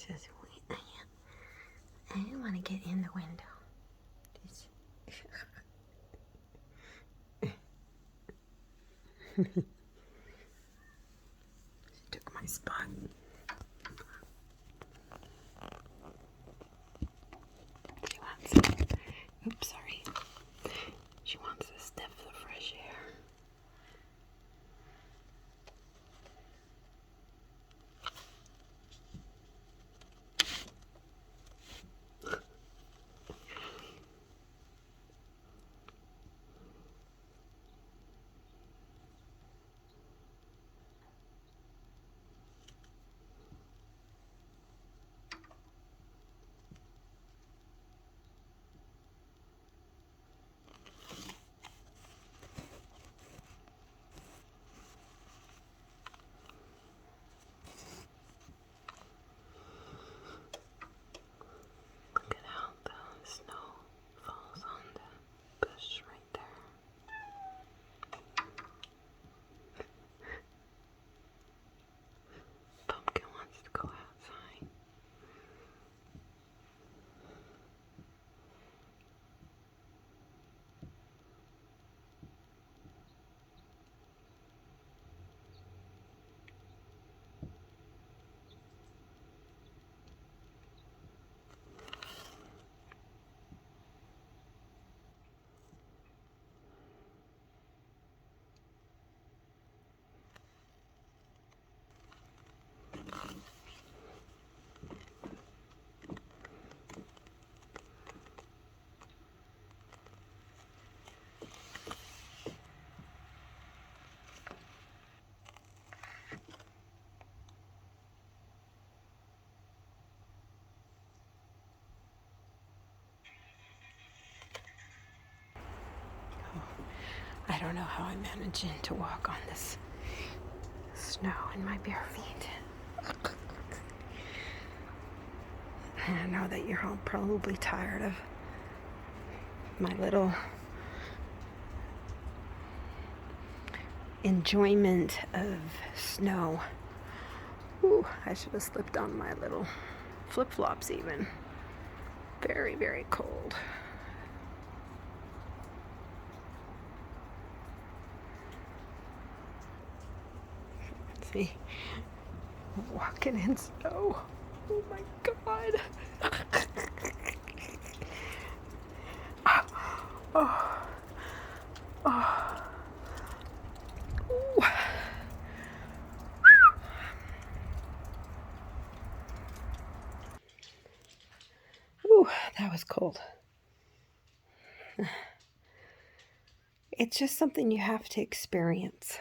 Just wait. I didn't want to get in the window. She took my spot. She wants. Oops, sorry. She wants to sniff the fresh air. Look at how the snow falls on the bush right there. Pumpkin wants to go outside. I don't know how I'm managing to walk on this snow in my bare feet. I know that you're all probably tired of my little enjoyment of snow. Ooh, I should have slipped on my little flip-flops even. Very, very cold. See, walking in snow. Oh my God. Oh. Oh. Ooh. Ooh, that was cold. It's just something you have to experience.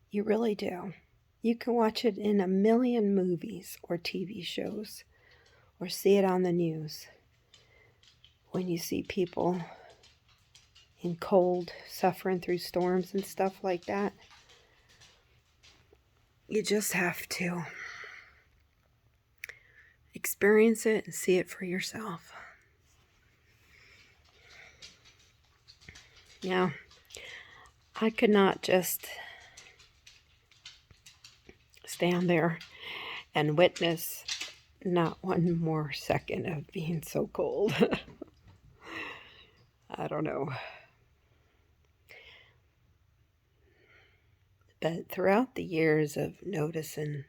You really do. You can watch it in a million movies or TV shows or see it on the news. When you see people in cold, suffering through storms and stuff like that, you just have to experience it and see it for yourself. Now, I could not just stand there and witness not one more second of being so cold. I don't know. But throughout the years of noticing,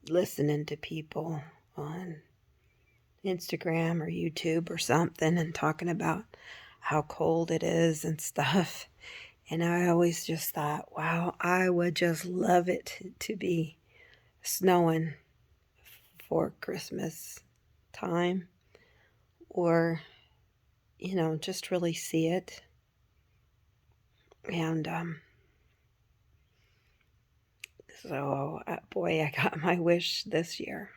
listening to people on Instagram or YouTube or something and talking about how cold it is and stuff, and I always just thought, wow, I would just love it to be snowing for Christmas time, or, you know, just really see it. And so, boy, I got my wish this year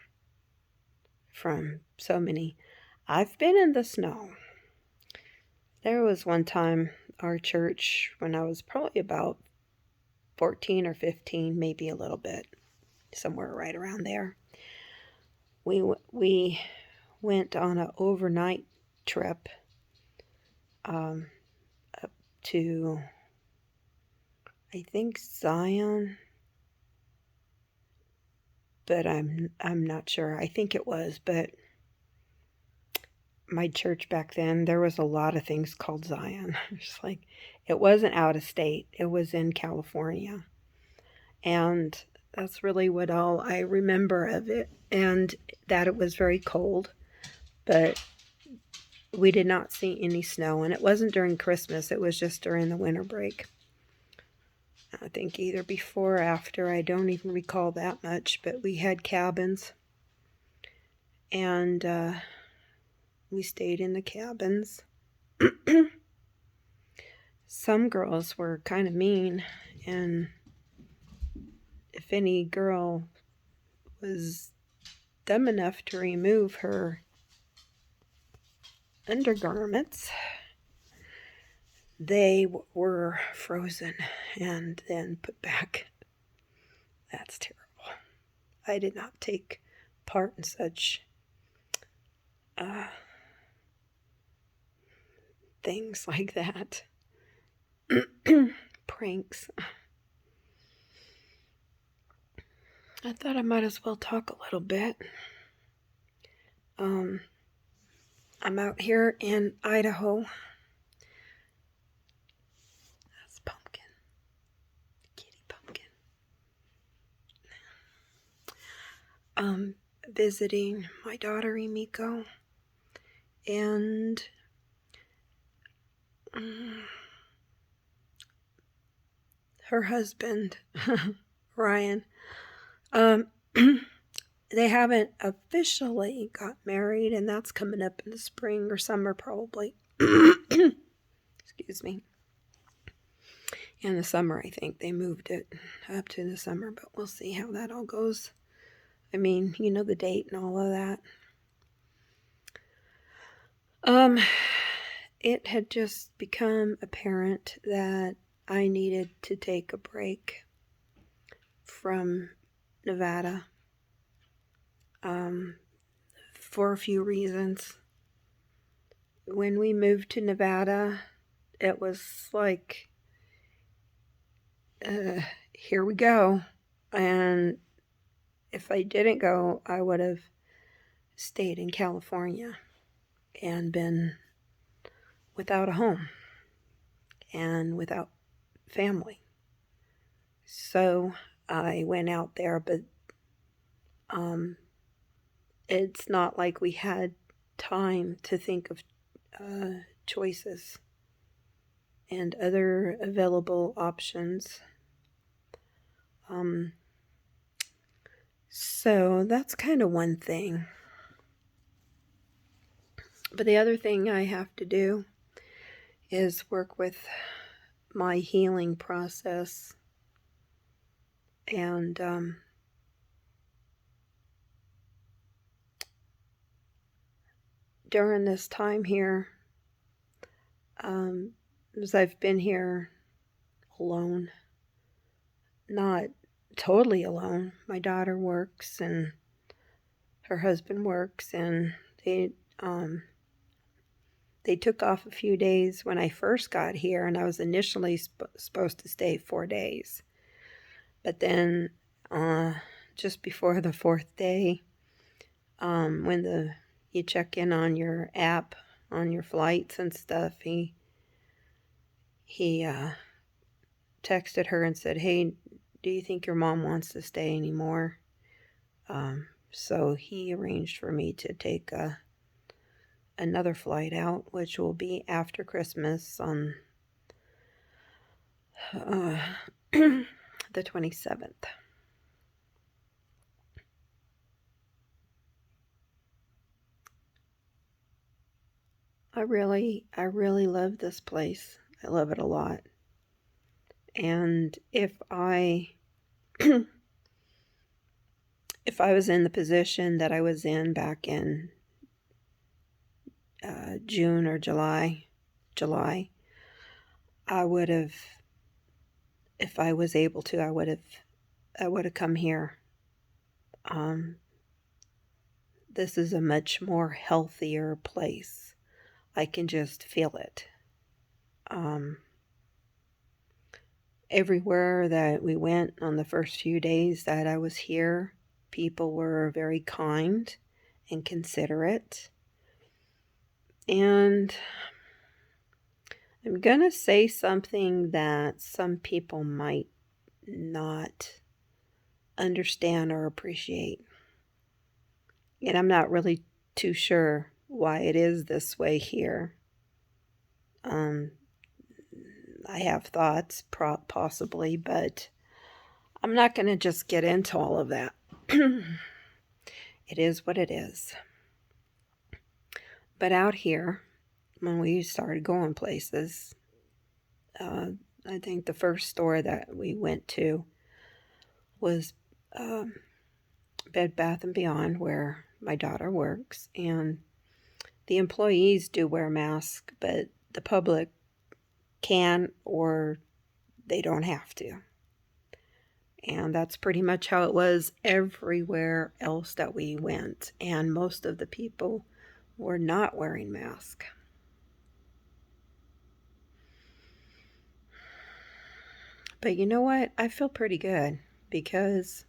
from so many. I've been in the snow. There was one time our church, when I was probably about 14 or 15, maybe a little bit, somewhere right around there. We went on an overnight trip up to, I think, Zion, but I'm not sure. I think it was, but my church back then, there was a lot of things called Zion. It's like, it wasn't out of state, it was in California. And that's really what all I remember of it, and that it was very cold, but we did not see any snow, and it wasn't during Christmas, it was just during the winter break. I think either before or after, I don't even recall that much, but we had cabins, and we stayed in the cabins. Some girls were kind of mean, and if any girl was dumb enough to remove her undergarments, they were frozen and then put back. That's terrible. I did not take part in such things like that. Pranks. I thought I might as well talk a little bit. I'm out here in Idaho. That's Pumpkin. Kitty Pumpkin. Visiting my daughter Emiko and her husband Ryan. They haven't officially got married, and that's coming up in the spring or summer probably. Excuse me. In the summer, I think they moved it up to the summer, but we'll see how that all goes. I mean, you know, the date and all of that. It had just become apparent that I needed to take a break from Nevada for a few reasons. When we moved to Nevada, it was like, here we go. And if I didn't go, I would have stayed in California and been without a home and without family. So I went out there, but it's not like we had time to think of choices and other available options. So that's kind of one thing. But the other thing I have to do is work with my healing process. And during this time here, as I've been here alone, not totally alone. My daughter works and her husband works, and they took off a few days when I first got here, and I was initially supposed to stay 4 days. But then just before the 4th day, when you check in on your app, on your flights and stuff, he texted her and said, "Hey, do you think your mom wants to stay anymore?" So he arranged for me to take another flight out, which will be after Christmas on the 27th. I really love this place. I love it a lot. And if I was in the position that I was in back in June or July, I would have, if I was able to, I would have come here. This is a much more healthier place. I can just feel it. Everywhere that we went on the first few days that I was here, people were very kind and considerate. And I'm going to say something that some people might not understand or appreciate. And I'm not really too sure why it is this way here. I have thoughts, possibly, but I'm not going to just get into all of that. It is what it is. But out here, when we started going places, I think the first store that we went to was Bed Bath & Beyond, where my daughter works. And the employees do wear masks, but the public can or they don't have to. And that's pretty much how it was everywhere else that we went. And most of the people were not wearing masks. But you know what? I feel pretty good because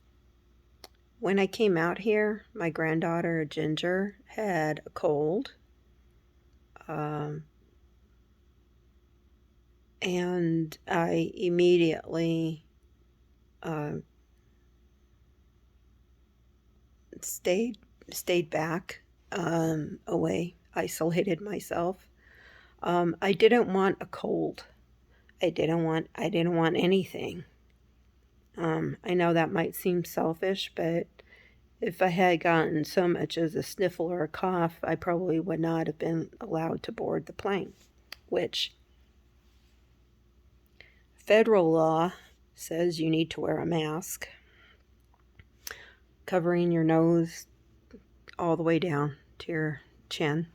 when I came out here, my granddaughter, Ginger, had a cold. And I immediately stayed back, away, isolated myself. I didn't want a cold. I didn't want anything. I know that might seem selfish, but if I had gotten so much as a sniffle or a cough, I probably would not have been allowed to board the plane, which federal law says you need to wear a mask, covering your nose all the way down to your chin,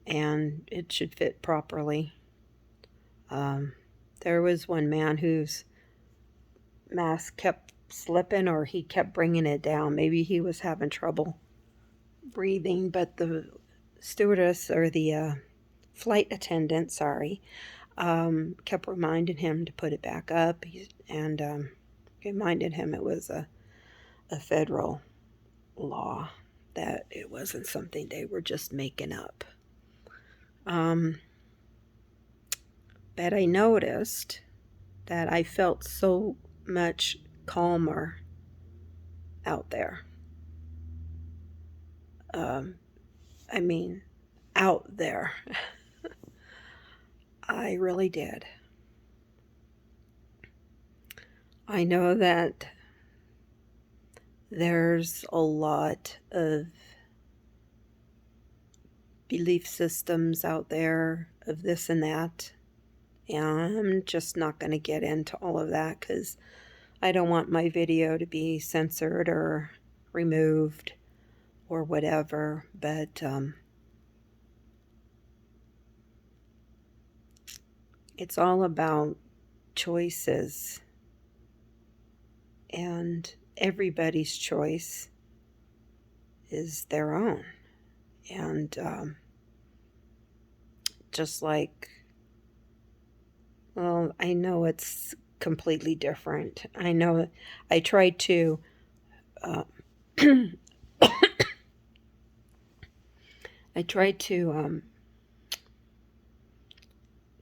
and it should fit properly. There was one man whose mask kept slipping, or he kept bringing it down. Maybe he was having trouble breathing, but the stewardess, or the flight attendant, kept reminding him to put it back up, and reminded him it was a federal law, that it wasn't something they were just making up. But I noticed that I felt so much calmer out there. I mean, out there. I really did. I know that there's a lot of belief systems out there of this and that, and I'm just not going to get into all of that because I don't want my video to be censored or removed or whatever, but it's all about choices, and everybody's choice is their own. And just like, well, I know it's completely different. I know I tried to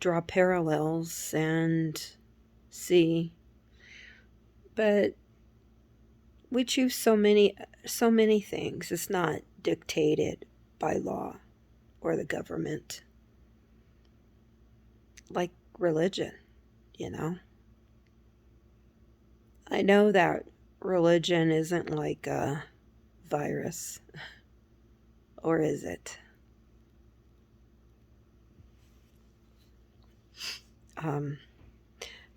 draw parallels and see, but we choose so many things. It's not dictated by law or the government, like religion, you know. I know that religion isn't like a virus, or is it?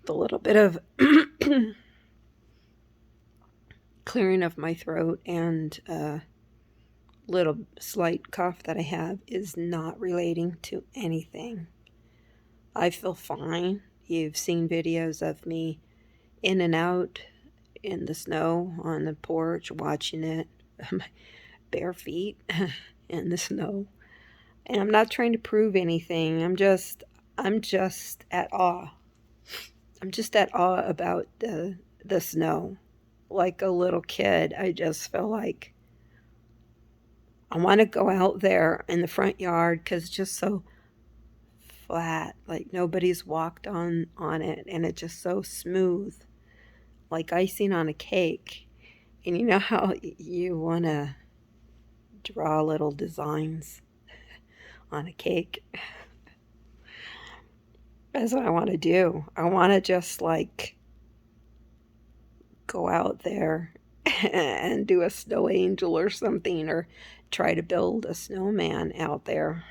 The little bit of clearing of my throat and little slight cough that I have is not relating to anything. I feel fine. You've seen videos of me in and out in the snow on the porch, watching it, my bare feet in the snow. And I'm not trying to prove anything. I'm just at awe. I'm just at awe about the snow. like a little kid. I just feel like I want to go out there in the front yard because it's just so flat, like nobody's walked on it, and it's just so smooth, like icing on a cake. And you know how you want to draw little designs on a cake? That's what I want to do. I want to just like go out there and do a snow angel or something, or try to build a snowman out there.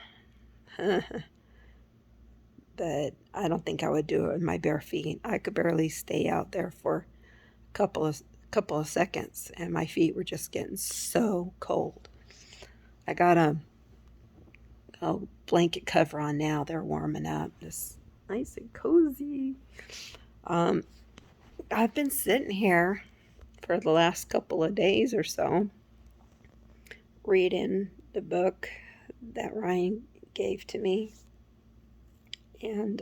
But I don't think I would do it with my bare feet. I could barely stay out there for a couple of seconds, and my feet were just getting so cold. I got a blanket cover on now. They're warming up. It's nice and cozy. I've been sitting here for the last couple of days or so, reading the book that Ryan gave to me. And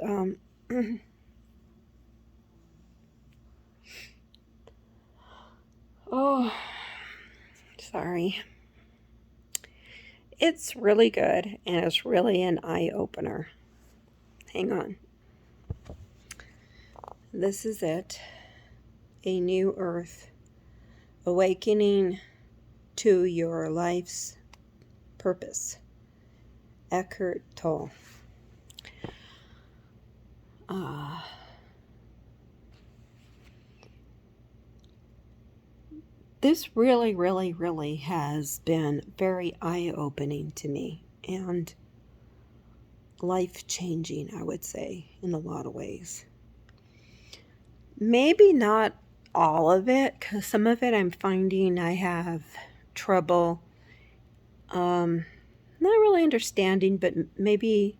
oh, sorry. It's really good, and it's really an eye-opener. Hang on. This is it. A New Earth. Awakening to Your Life's Purpose. ECKHART TOLLE. This really, really, really has been very eye-opening to me, and life-changing, I would say, in a lot of ways. Maybe not all of it, because some of it I'm finding I have trouble not really understanding, but maybe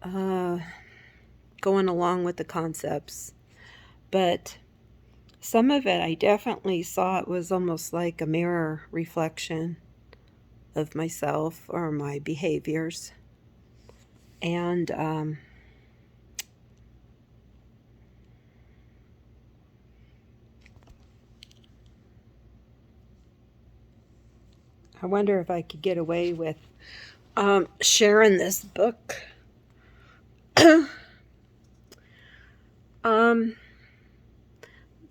going along with the concepts. But some of it I definitely saw it was almost like a mirror reflection of myself or my behaviors. And I wonder if I could get away with sharing this book.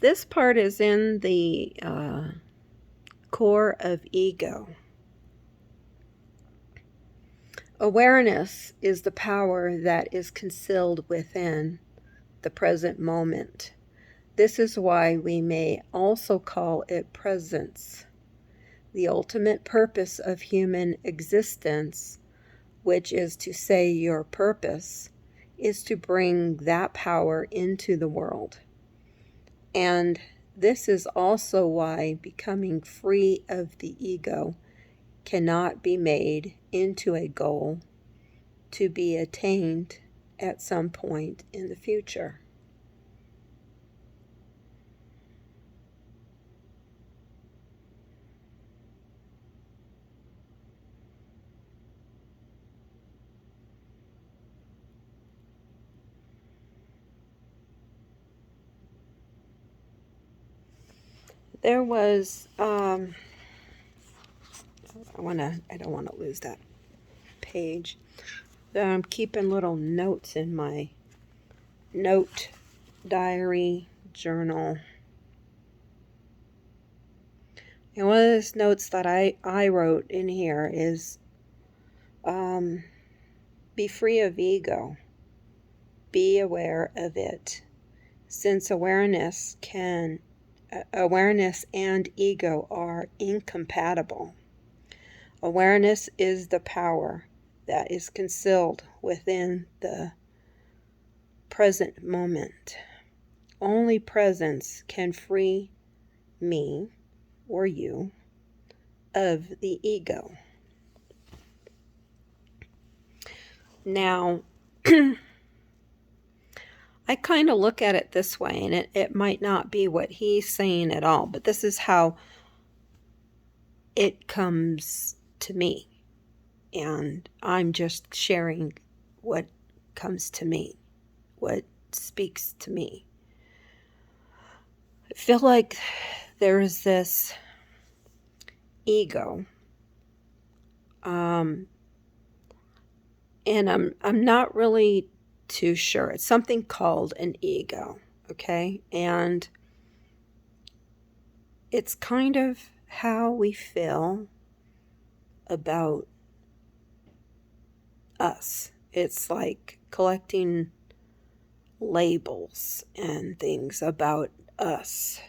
This part is in the core of ego. Awareness is the power that is concealed within the present moment. This is why we may also call it presence. The ultimate purpose of human existence, which is to say your purpose, is to bring that power into the world. And this is also why becoming free of the ego cannot be made into a goal to be attained at some point in the future. There was, I don't want to lose that page. I'm keeping little notes in my note diary journal. And one of those notes that I wrote in here is, be free of ego. Be aware of it. Since awareness and ego are incompatible. Awareness is the power that is concealed within the present moment. Only presence can free me or you of the ego. Now, I kind of look at it this way, and it might not be what he's saying at all, but this is how it comes to me. And I'm just sharing what comes to me, what speaks to me. I feel like there is this ego, and I'm not really too sure. It's something called an ego, okay? And it's kind of how we feel about us. It's like collecting labels and things about us.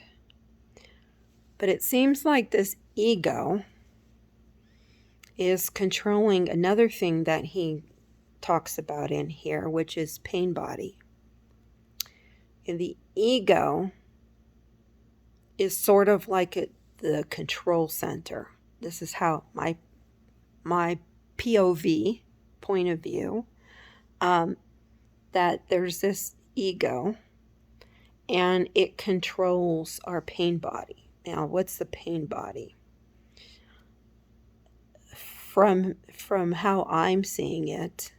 But it seems like this ego is controlling another thing that he talks about in here, which is pain body. And the ego is sort of like the control center. This is how my POV, point of view, that there's this ego and it controls our pain body. Now, what's the pain body? From how I'm seeing it,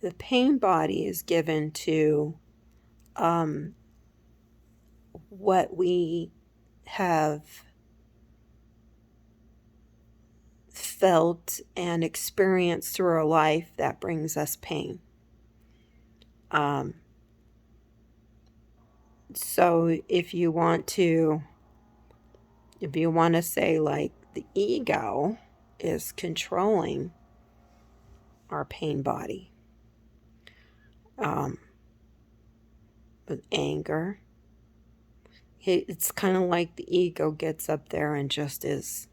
the pain body is given to what we have felt and experienced through our life that brings us pain. So if you want to say like the ego is controlling our pain body, with anger, it's kind of like the ego gets up there and just is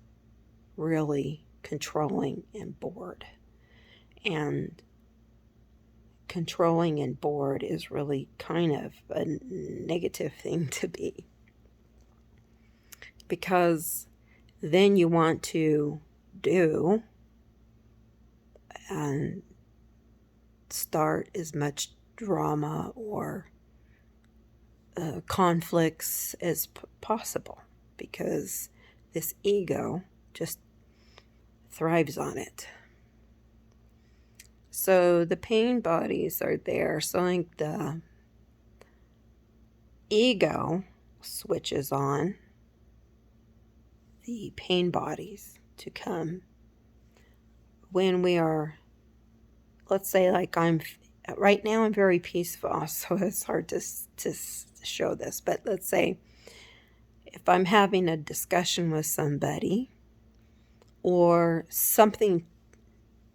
really controlling and bored. And controlling and bored is really kind of a negative thing to be. Because then you want to do and start as much drama or conflicts as possible, because this ego just thrives on it. So the pain bodies are there. So like the ego switches on the pain bodies to come when we are, let's say, like right now I'm very peaceful, so it's hard to show this, but let's say if I'm having a discussion with somebody or something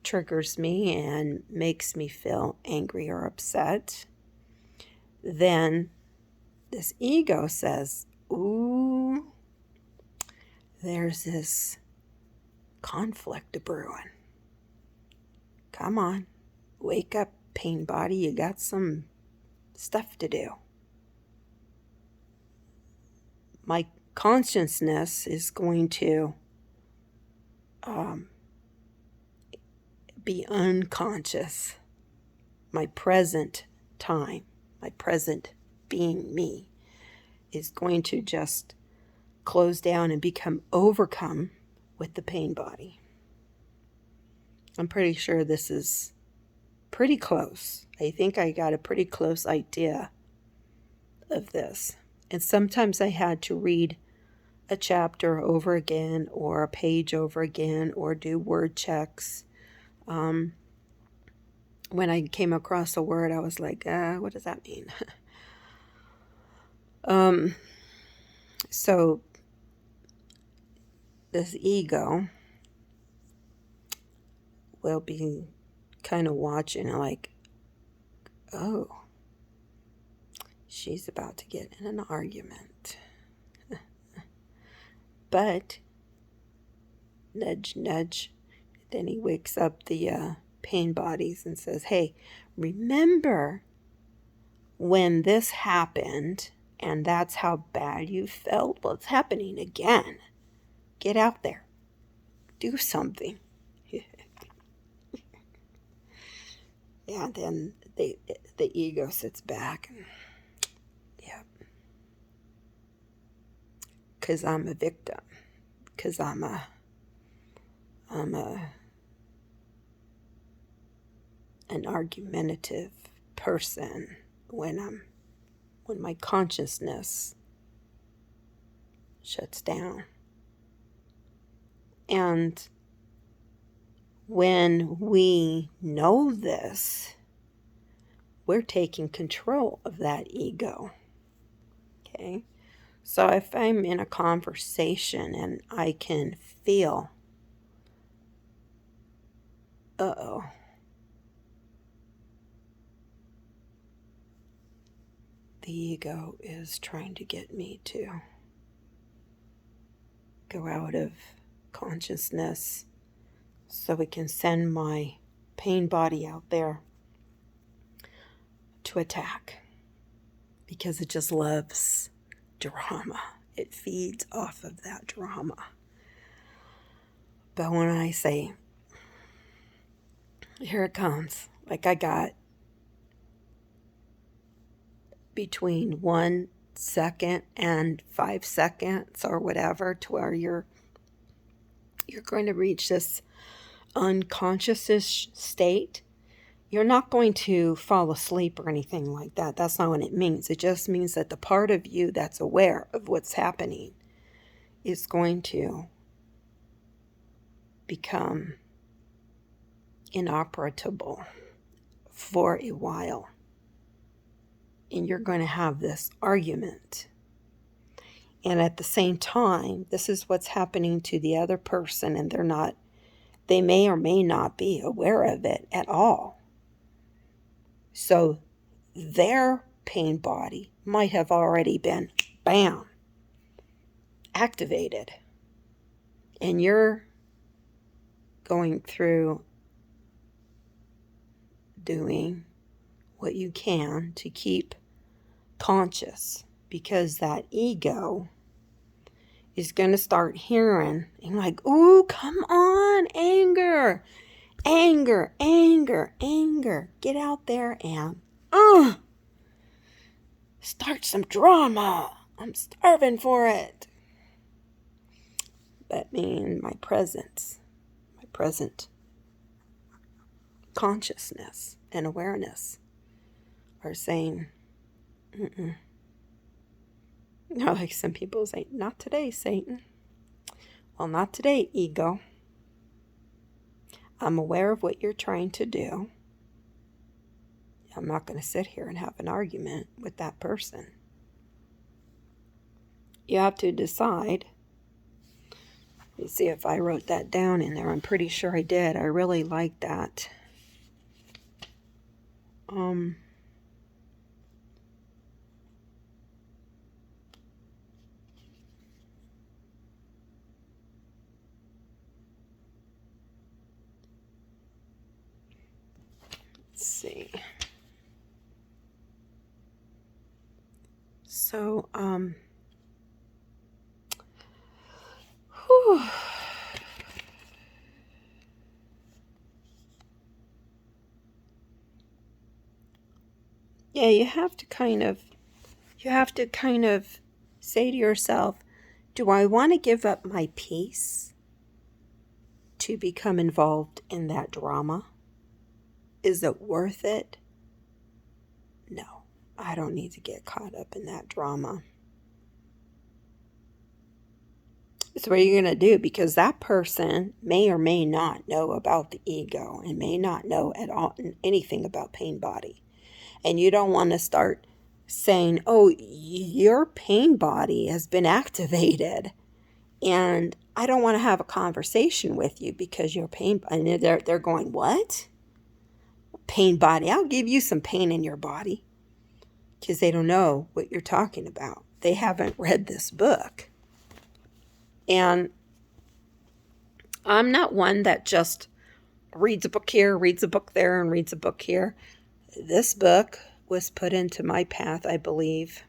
triggers me and makes me feel angry or upset, then this ego says, ooh, there's this conflict brewing. Come on, wake up, pain body, you got some stuff to do. My consciousness is going to be unconscious. My present time, my present being me, is going to just close down and become overcome with the pain body. I'm pretty sure this is pretty close. I think I got a pretty close idea of this. And sometimes I had to read a chapter over again or a page over again or do word checks. When I came across a word, I was like, what does that mean? So this ego will be kind of watching like, oh, she's about to get in an argument. But, nudge, nudge, then he wakes up the pain bodies and says, hey, remember when this happened and that's how bad you felt? Well, it's happening again. Get out there. Do something. Yeah, then the ego sits back and, yeah. Because I'm a victim. Because I'm an argumentative person when my consciousness shuts down. And when we know this, we're taking control of that ego. Okay? So if I'm in a conversation and I can feel, uh-oh, the ego is trying to get me to go out of consciousness so we can send my pain body out there to attack, because it just loves drama. It feeds off of that drama. But when I say, here it comes, like I got between 1 second and 5 seconds or whatever to where you're going to reach this unconscious state. You're not going to fall asleep or anything like that. That's not what it means. It just means that the part of you that's aware of what's happening is going to become inoperable for a while. And you're going to have this argument. And at the same time, this is what's happening to the other person, and they may or may not be aware of it at all. So their pain body might have already been, bam, activated. And you're going through doing what you can to keep conscious, because that ego is going to start hearing and like, ooh, come on, anger, anger, anger, anger. Get out there and start some drama. I'm starving for it. But me and my present consciousness and awareness are saying, No, like some people say, not today, Satan. Well, not today, ego. I'm aware of what you're trying to do. I'm not going to sit here and have an argument with that person. You have to decide. Let's see if I wrote that down in there. I'm pretty sure I did. I really like that. Let's see. So, whew. Yeah, you have to kind of say to yourself, do I want to give up my peace to become involved in that drama? Is it worth it? No, I don't need to get caught up in that drama. So what are you going to do? Because that person may or may not know about the ego and may not know at all anything about pain body. And you don't want to start saying, oh, your pain body has been activated. And I don't want to have a conversation with you because your pain, and they're going, what? Pain body? I'll give you some pain in your body. Because they don't know what you're talking about. They haven't read this book. And I'm not one that just reads a book here, reads a book there, and reads a book here. This book was put into my path, I believe,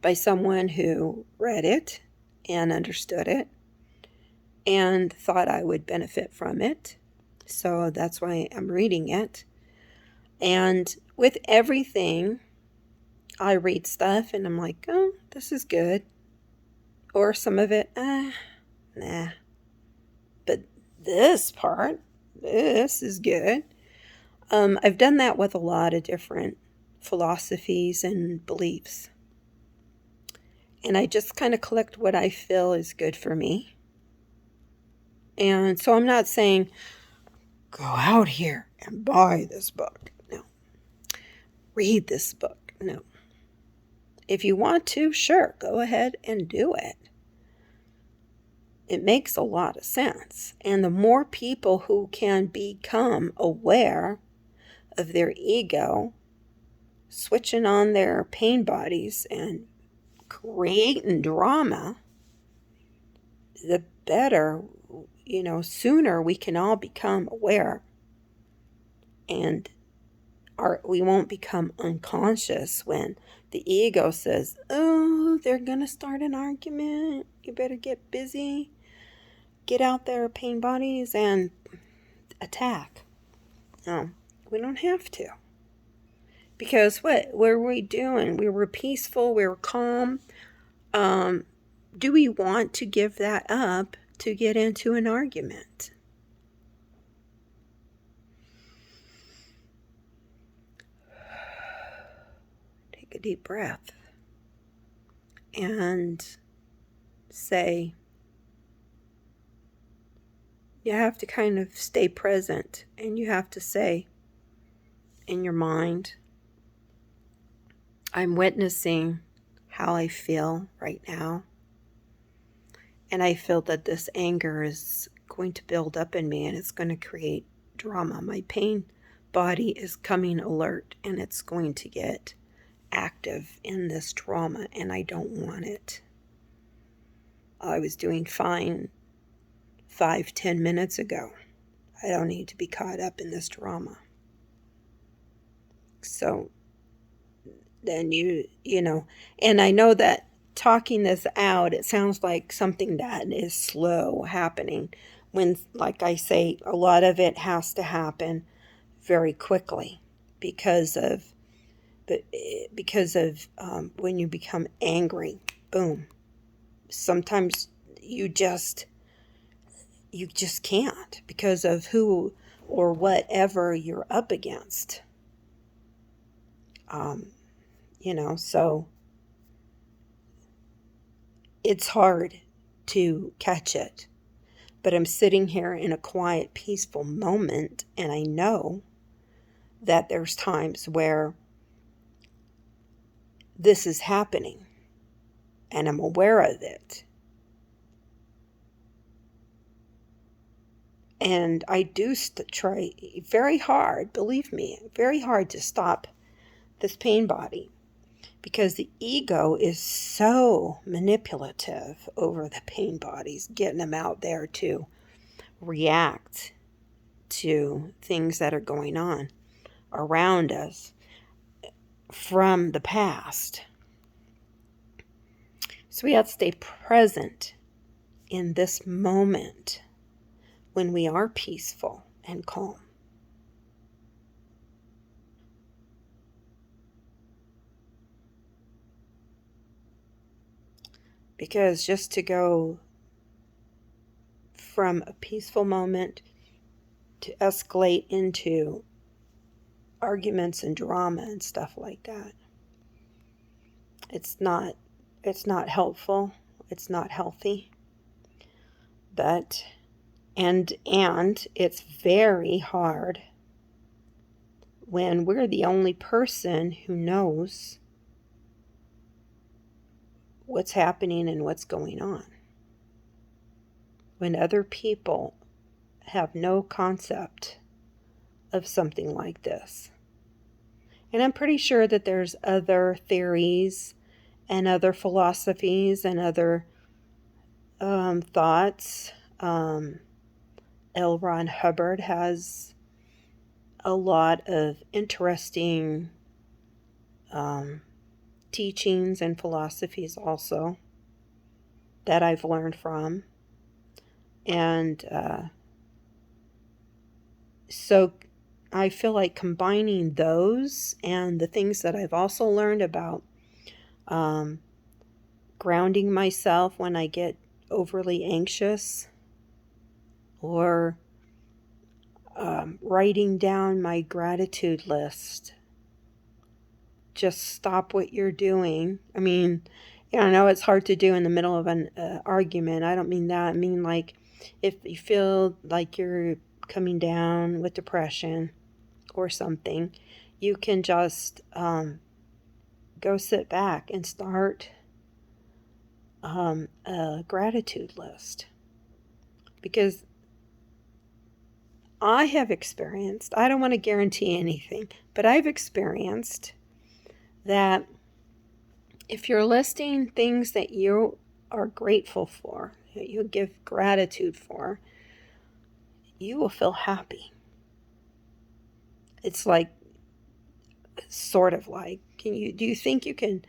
by someone who read it and understood it and thought I would benefit from it. So that's why I'm reading it. And with everything, I read stuff and I'm like, oh, this is good. Or some of it, nah. But this part, this is good. I've done that with a lot of different philosophies and beliefs. And I just kind of collect what I feel is good for me. And so I'm not saying, go out here and buy this book. No. Read this book. No. If you want to, sure, go ahead and do it. It makes a lot of sense. And the more people who can become aware of their ego, switching on their pain bodies and creating drama, the better, sooner we can all become aware. And we won't become unconscious when the ego says, oh, they're going to start an argument. You better get busy. Get out there, pain bodies, and attack. No, we don't have to. Because what were we doing? We were peaceful. We were calm. Do we want to give that up to get into an argument? Take a deep breath and say, you have to kind of stay present, and you have to say in your mind, I'm witnessing how I feel right now. And I feel that this anger is going to build up in me, and it's going to create drama. My pain body is coming alert, and it's going to get active in this drama, and I don't want it. I was doing fine 5-10 minutes ago. I don't need to be caught up in this drama. So then and I know that talking this out, it sounds like something that is slow happening when, like I say, a lot of it has to happen very quickly because of when you become angry, boom. Sometimes you just can't because of who or whatever you're up against. So it's hard to catch it. But I'm sitting here in a quiet, peaceful moment, and I know that there's times where this is happening, and I'm aware of it. And I do try very hard, believe me, very hard to stop this pain body, because the ego is so manipulative over the pain bodies, getting them out there to react to things that are going on around us from the past. So we have to stay present in this moment when we are peaceful and calm. Because just to go from a peaceful moment to escalate into arguments and drama and stuff like that, it's not helpful. It's not healthy. But and it's very hard when we're the only person who knows what's happening and what's going on. When other people have no concept of something like this. And I'm pretty sure that there's other theories and other philosophies and other thoughts. L. Ron Hubbard has a lot of interesting teachings and philosophies also that I've learned from. And so I feel like combining those and the things that I've also learned about grounding myself when I get overly anxious, or writing down my gratitude list. Just stop what you're doing. I mean, Yeah, I know it's hard to do in the middle of an argument. I don't mean that. I mean, like, if you feel like you're coming down with depression or something, you can just go sit back and start a gratitude list. Because I have experienced, I don't want to guarantee anything, but I've experienced that if you're listing things that you are grateful for, that you give gratitude for, you will feel happy. It's like, sort of like, do you think you can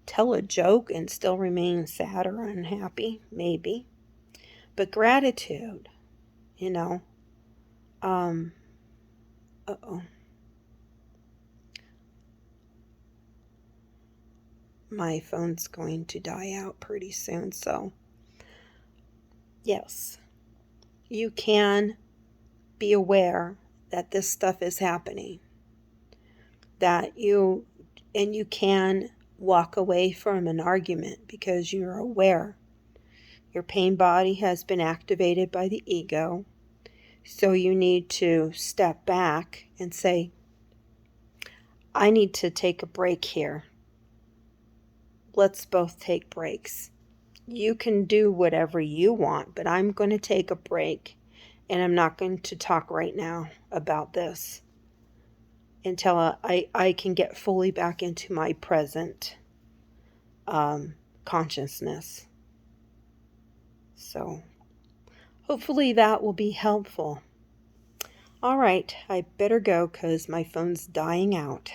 tell a joke and still remain sad or unhappy? Maybe. But gratitude, you know, uh-oh. My phone's going to die out pretty soon, so yes, you can be aware that this stuff is happening, that you can walk away from an argument because you're aware your pain body has been activated by the ego. So you need to step back and say, I need to take a break here. Let's both take breaks. You can do whatever you want, but I'm going to take a break, and I'm not going to talk right now about this until I can get fully back into my present consciousness. So hopefully that will be helpful. All right, I better go because my phone's dying out.